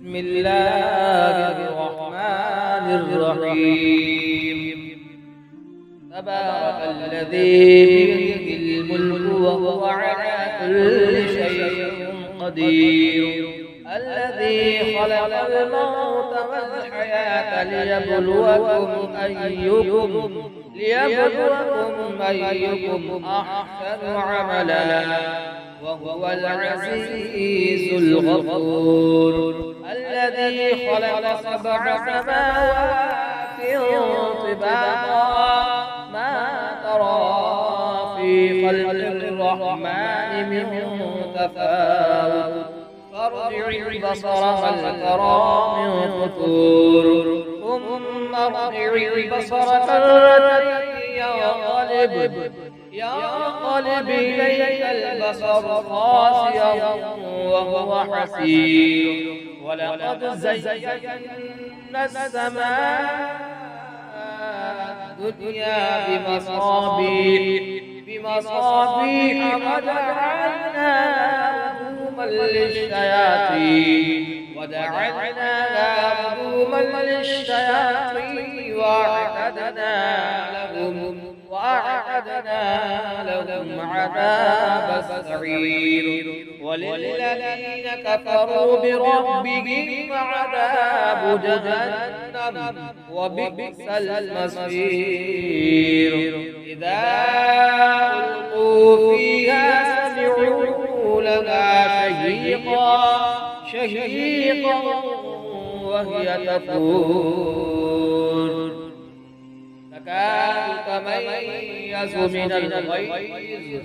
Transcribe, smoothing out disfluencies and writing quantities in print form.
بسم الله الرحمن الرحيم. تبارك الذي بيده الملك وهو على كل شيء قدير. الذي خلق الموت والحياة ليبلوكم أيكم أحسن عملا وهو العزيز الغفور. الذي خلق 7 سماوات طباقا ما ترى في خلق الرحمن من تفاوت فارجع البصر هل ترى من فطور ثم ارجع البصر كرتين ينقلب إليك البصر خاسئا وهو حسير. ولقد زينا السماء الدنيا بمصابيح وجعلناها رجوما للشياطين وأعتدنا لهم عذاب السعير. وللذين كفروا بربهم عذاب جهنم وبئس المصير. إذا ألقوا فيها سمعوا لها شهيقا وهي تفور تكاد تميز من الغيظ